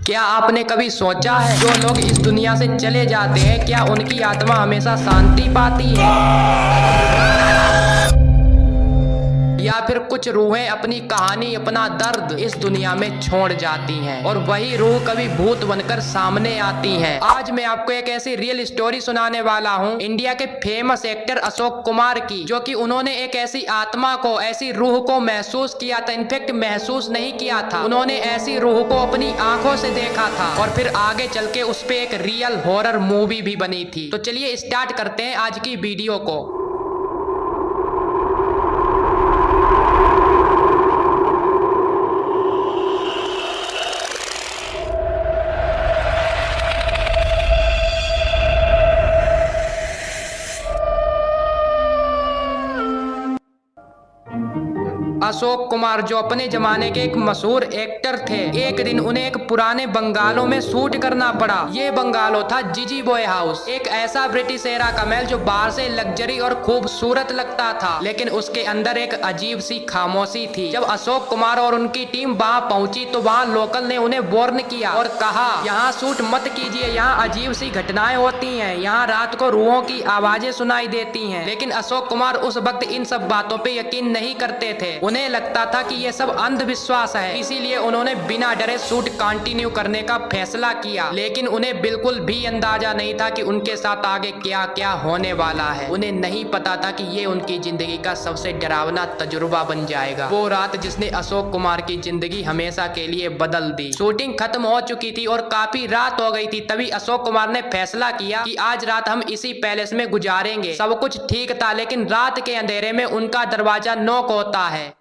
क्या आपने कभी सोचा है जो लोग इस दुनिया से चले जाते हैं क्या उनकी आत्मा हमेशा शांति पाती है या फिर कुछ रूहें अपनी कहानी अपना दर्द इस दुनिया में छोड़ जाती हैं और वही रूह कभी भूत बनकर सामने आती हैं। आज मैं आपको एक ऐसी रियल स्टोरी सुनाने वाला हूं इंडिया के फेमस एक्टर अशोक कुमार की, जो कि उन्होंने एक ऐसी आत्मा को, ऐसी रूह को महसूस किया था। इनफेक्ट महसूस नहीं किया था, उन्होंने ऐसी रूह को अपनी आंखों से देखा था और फिर आगे चल के उस पे एक रियल हॉरर मूवी भी बनी थी। तो चलिए स्टार्ट करते हैं आज की वीडियो को। अशोक कुमार जो अपने जमाने के एक मशहूर एक्टर थे, एक दिन उन्हें एक पुराने बंगालों में शूट करना पड़ा। ये बंगालो था जीजी बॉय हाउस, एक ऐसा ब्रिटिश एरा का महल जो बाहर से लग्जरी और खूबसूरत लगता था, लेकिन उसके अंदर एक अजीब सी खामोशी थी। जब अशोक कुमार और उनकी टीम वहाँ पहुंची तो वहाँ लोकल ने उन्हें वार्न किया और कहा, यहाँ शूट मत कीजिए, यहाँ अजीब सी घटनाएं होती हैं, यहाँ रात को रूहों की आवाजें सुनाई देती हैं। लेकिन अशोक कुमार उस वक्त इन सब बातों पे यकीन नहीं करते थे। उन्हें लगता था कि ये सब अंधविश्वास है, इसीलिए उन्होंने बिना डरे शूट कंटिन्यू करने का फैसला किया। लेकिन उन्हें बिल्कुल भी अंदाजा नहीं था कि उनके साथ आगे क्या क्या होने वाला है। उन्हें नहीं पता था कि ये उनकी जिंदगी का सबसे डरावना तजुर्बा बन जाएगा। वो रात जिसने अशोक कुमार की जिंदगी हमेशा के लिए बदल दी। शूटिंग खत्म हो चुकी थी और काफी रात हो गई थी, तभी अशोक कुमार ने फैसला किया कि आज रात हम इसी पैलेस में गुजारेंगे। सब कुछ ठीक था, लेकिन रात के अंधेरे में उनका दरवाजा नॉक होता है।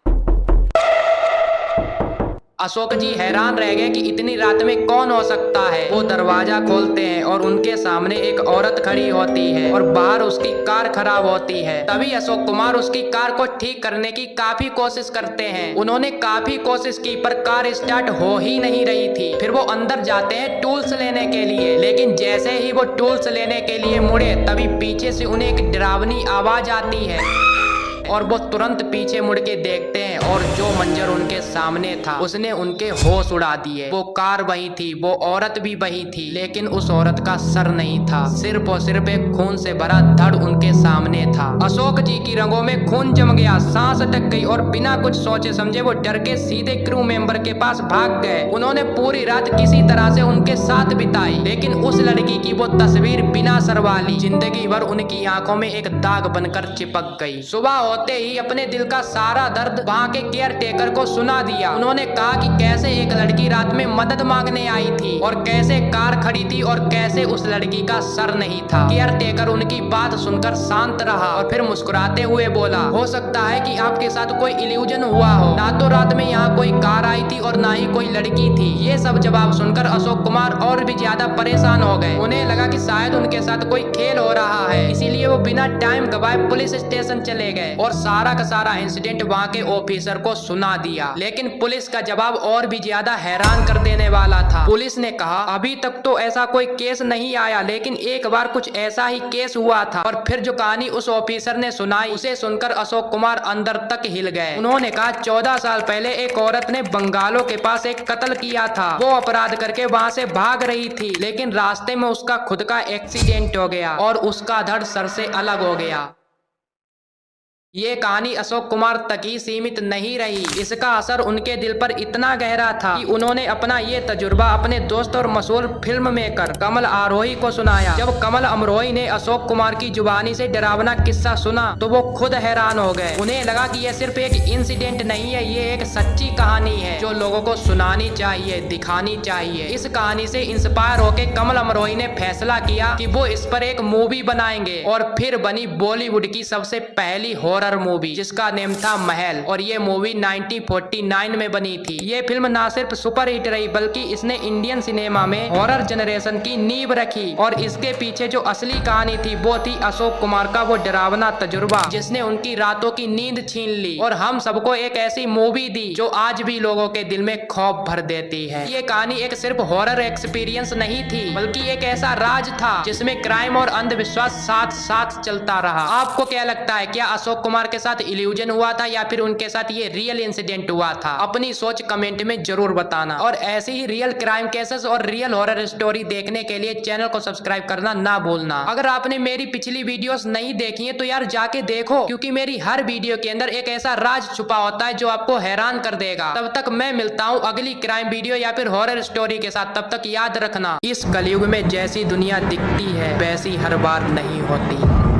अशोक जी हैरान रह गए कि इतनी रात में कौन हो सकता है। वो दरवाजा खोलते हैं और उनके सामने एक औरत खड़ी होती है और बाहर उसकी कार खराब होती है। तभी अशोक कुमार उसकी कार को ठीक करने की काफी कोशिश करते हैं। उन्होंने काफी कोशिश की पर कार स्टार्ट हो ही नहीं रही थी। फिर वो अंदर जाते हैं टूल्स लेने के लिए, लेकिन जैसे ही वो टूल्स लेने के लिए मुड़े तभी पीछे से उन्हें एक डरावनी आवाज आती है और वो तुरंत पीछे मुड़ के देखते हैं और जो मंजर उनके सामने था उसने उनके होश उड़ा दिए। वो कार वही थी, वो औरत भी वही थी, लेकिन उस औरत का सर नहीं था, सिर्फ और सिर्फ एक खून से भरा धड़ उनके सामने था। अशोक जी की रगों में खून जम गया, सांस अटक गई और बिना कुछ सोचे समझे वो डर के सीधे क्रू मेंबर के पास भाग गए। उन्होंने पूरी रात किसी तरह से उनके साथ बिताई, लेकिन उस लड़की की वो तस्वीर बिना सर वाली जिंदगी भर उनकी आंखों में एक दाग बनकर चिपक गई। सुबह होते ही अपने दिल का सारा दर्द वहाँ के केयर टेकर को सुना दिया। उन्होंने कहा कि कैसे एक लड़की रात में मदद मांगने आई थी और कैसे कार खड़ी थी और कैसे उस लड़की का सर नहीं था। केयर टेकर उनकी बात सुनकर शांत रहा और फिर मुस्कुराते हुए बोला, हो सकता है कि आपके साथ कोई इल्यूजन हुआ हो, ना तो रात में यहाँ कोई कार आई थी और ना ही कोई लड़की थी। ये सब जवाब सुनकर अशोक कुमार और भी ज्यादा परेशान हो गए। उन्हें लगा कि शायद उनके साथ कोई खेल हो रहा है, इसीलिए वो बिना टाइम गवाए पुलिस स्टेशन चले गए और सारा का सारा इंसिडेंट वहाँ के ऑफिसर को सुना दिया। लेकिन पुलिस का जवाब और भी ज्यादा हैरान कर देने वाला था। पुलिस ने कहा, अभी तक तो ऐसा कोई केस नहीं आया, लेकिन एक बार कुछ ऐसा ही केस हुआ था। और फिर जो कहानी उस ऑफिसर ने सुनाई उसे सुनकर अशोक कुमार अंदर तक हिल गए। उन्होंने कहा, 14 साल पहले एक औरत ने बंगालों के पास एक कत्ल किया था। वो अपराध करके वहाँ से भाग रही थी, लेकिन रास्ते में उसका खुद का एक्सीडेंट हो गया और उसका धड़ सर से अलग हो गया। ये कहानी अशोक कुमार तक ही सीमित नहीं रही, इसका असर उनके दिल पर इतना गहरा था कि उन्होंने अपना ये तजुर्बा अपने दोस्त और मशहूर फिल्म मेकर कमल आरोही को सुनाया। जब कमल अमरोही ने अशोक कुमार की जुबानी से डरावना किस्सा सुना तो वो खुद हैरान हो गए। उन्हें लगा कि यह सिर्फ एक इंसिडेंट नहीं है, ये एक सच्ची कहानी है जो लोगों को सुनानी चाहिए, दिखानी चाहिए। इस कहानी से इंस्पायर होकर कमल अमरोही ने फैसला किया कि वो इस पर एक मूवी बनाएंगे और फिर बनी बॉलीवुड की सबसे पहली हॉरर मूवी जिसका नेम था महल। और ये मूवी 1949 में बनी थी। ये फिल्म ना सिर्फ सुपर हिट रही बल्कि इसने इंडियन सिनेमा में हॉरर जनरेशन की नींव रखी। और इसके पीछे जो असली कहानी थी वो थी अशोक कुमार का वो डरावना तजुर्बा जिसने उनकी रातों की नींद छीन ली और हम सबको एक ऐसी मूवी दी जो आज भी लोगों के दिल में खौफ भर देती है। ये कहानी एक सिर्फ हॉरर एक्सपीरियंस नहीं थी बल्कि एक ऐसा राज था जिसमें क्राइम और अंधविश्वास साथ साथ चलता रहा। आपको क्या लगता है, क्या अशोक कुमार के साथ इल्यूजन हुआ था या फिर उनके साथ ये रियल इंसिडेंट हुआ था। अपनी सोच कमेंट में जरूर बताना और ऐसे ही रियल क्राइम केसेस और रियल हॉरर स्टोरी देखने के लिए चैनल को सब्सक्राइब करना ना भूलना। अगर आपने मेरी पिछली वीडियोस नहीं देखी है तो यार जाके देखो, क्योंकि मेरी हर वीडियो के अंदर एक ऐसा राज छुपा होता है जो आपको हैरान कर देगा। तब तक मैं मिलता हूँ अगली क्राइम वीडियो या फिर हॉरर स्टोरी के साथ। तब तक याद रखना, इस कलयुग में जैसी दुनिया दिखती है वैसी हर बार नहीं होती।